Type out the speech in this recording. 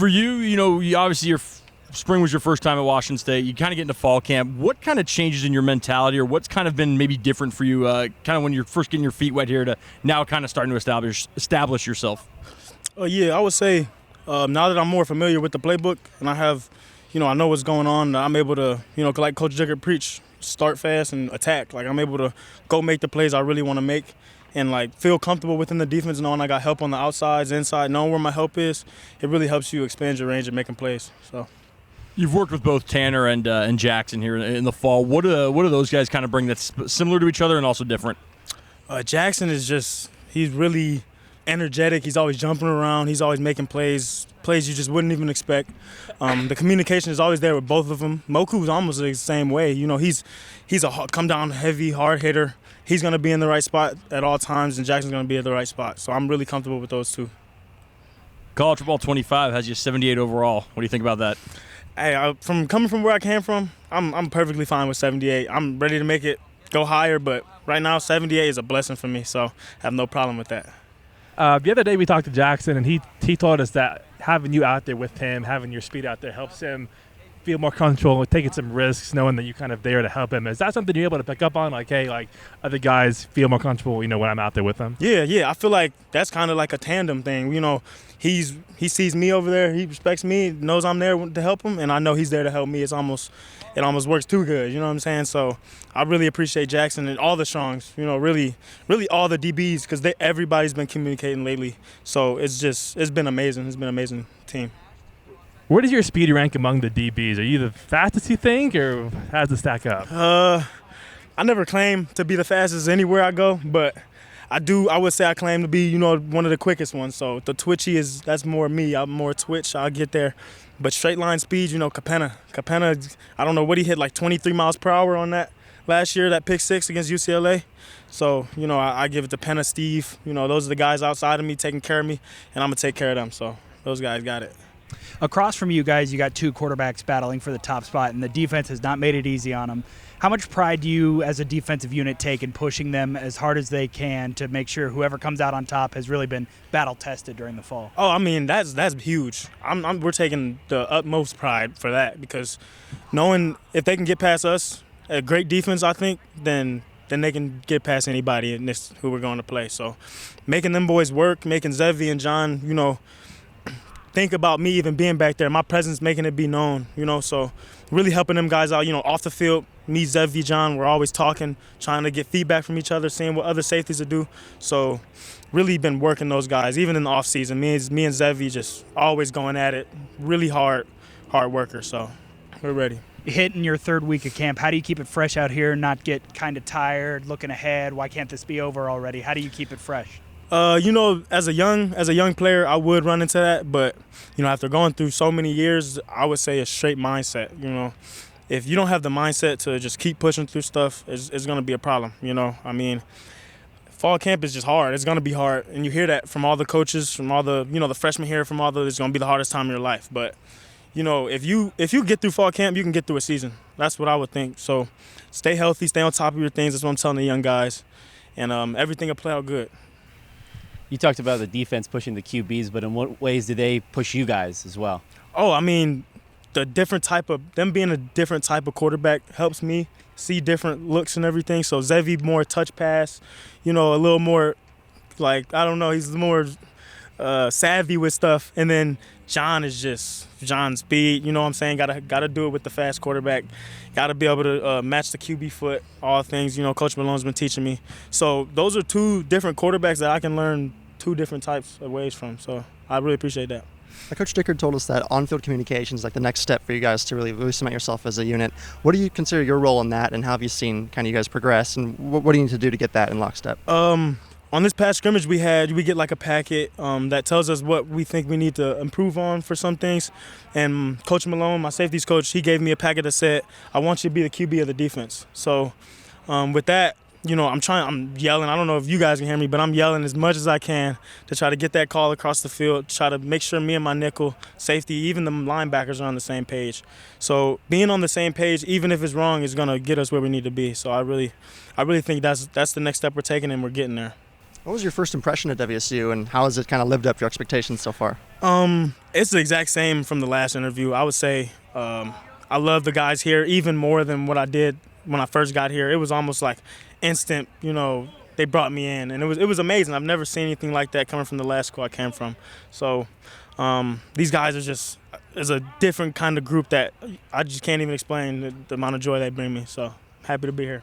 For you, obviously spring was your first time at Washington State. You kind of get into fall camp. What kind of changes in your mentality, or what's kind of been maybe different for you kind of when you're first getting your feet wet here to now kind of starting to establish yourself? Yeah, I would say now that I'm more familiar with the playbook and I have, I know what's going on, I'm able to, like Coach Dickert preach, start fast and attack. Like, I'm able to go make the plays I really want to make and, like, feel comfortable within the defense, knowing I got help on the outsides, inside, knowing where my help is. It really helps you expand your range of making plays. So. You've worked with both Tanner and Jackson here in the fall. What do those guys kind of bring that's similar to each other and also different? Jackson is he's really energetic. He's always jumping around. He's always making plays you just wouldn't even expect. The communication is always there with both of them. Moku's almost the same way. He's a come down heavy, hard hitter. He's going to be in the right spot at all times, and Jackson's going to be at the right spot. So I'm really comfortable with those two. College Football 25 has you 78 overall. What do you think about that? Hey, coming from where I came from, I'm perfectly fine with 78. I'm ready to make it go higher, but right now 78 is a blessing for me, so I have no problem with that. The other day we talked to Jackson, and he told us that having you out there with him, having your speed out there helps him feel more comfortable, taking some risks, knowing that you're kind of there to help him. Is that something you're able to pick up on? Like, hey, like other guys feel more comfortable, when I'm out there with them? Yeah. I feel like that's kind of like a tandem thing. He sees me over there, he respects me, knows I'm there to help him, and I know he's there to help me. It almost works too good, you know what I'm saying? So I really appreciate Jackson and all the Strongs, really all the DBs, because everybody's been communicating lately. So it's been amazing. It's been an amazing team. Where does your speed rank among the DBs? Are you the fastest, you think, or how does it stack up? I never claim to be the fastest anywhere I go, but I would say I claim to be, one of the quickest ones. So the twitchy that's more me. I'm more twitch. I'll get there. But straight line speed, Capena, I don't know what he hit, like 23 miles per hour on that last year, that pick six against UCLA. So, I give it to Penna, Steve. Those are the guys outside of me taking care of me, and I'm going to take care of them. So those guys got it. Across from you guys, you got two quarterbacks battling for the top spot, and the defense has not made it easy on them. How much pride do you, as a defensive unit, take in pushing them as hard as they can to make sure whoever comes out on top has really been battle-tested during the fall? Oh, I mean, that's huge. We're taking the utmost pride for that, because knowing if they can get past us, a great defense, I think, then they can get past anybody in this who we're going to play. So making them boys work, making Zevi and John, think about me even being back there, my presence making it be known, so really helping them guys out, off the field. Me, Zevi, John, we're always talking, trying to get feedback from each other, seeing what other safeties will do. So really been working those guys, even in the offseason. Me and Zevi just always going at it, really hard worker, so we're ready. Hitting your third week of camp, how do you keep it fresh out here, not get kind of tired, looking ahead? Why can't this be over already? How do you keep it fresh? As a young player, I would run into that, but after going through so many years, I would say a straight mindset. If you don't have the mindset to just keep pushing through stuff, it's going to be a problem. I mean, fall camp is just hard. It's going to be hard, and you hear that from all the coaches, from all the the freshmen here, from all the. It's going to be the hardest time of your life. But if you get through fall camp, you can get through a season. That's what I would think. So stay healthy, stay on top of your things. That's what I'm telling the young guys, and everything will play out good. You talked about the defense pushing the QBs, but in what ways do they push you guys as well? Oh, I mean, them being a different type of quarterback helps me see different looks and everything. So Zevi more touch pass, a little more, like, I don't know, he's more savvy with stuff. And then John is just John speed, what I'm saying? Gotta do it with the fast quarterback. Gotta be able to match the QB foot, all things, Coach Malone's been teaching me. So those are two different quarterbacks that I can learn two different types of ways from. So I really appreciate that. Coach Dickert told us that on-field communication is like the next step for you guys to really cement yourself as a unit. What do you consider your role in that, and how have you seen kind of you guys progress, and what do you need to do to get that in lockstep? On this past scrimmage we get like a packet that tells us what we think we need to improve on for some things. And Coach Malone, my safeties coach, he gave me a packet that said, I want you to be the QB of the defense. So with that, I'm yelling. I don't know if you guys can hear me, but I'm yelling as much as I can to try to get that call across the field, try to make sure me and my nickel safety, even the linebackers, are on the same page. So being on the same page, even if it's wrong, is going to get us where we need to be. So I really think that's the next step we're taking, and we're getting there. What was your first impression at WSU, and how has it kind of lived up to your expectations so far? It's the exact same from the last interview. I would say I love the guys here even more than what I did when I first got here. It was almost like instant, they brought me in, and it was amazing. I've never seen anything like that coming from the last school I came from. So these guys is a different kind of group that I just can't even explain the amount of joy they bring me. So happy to be here.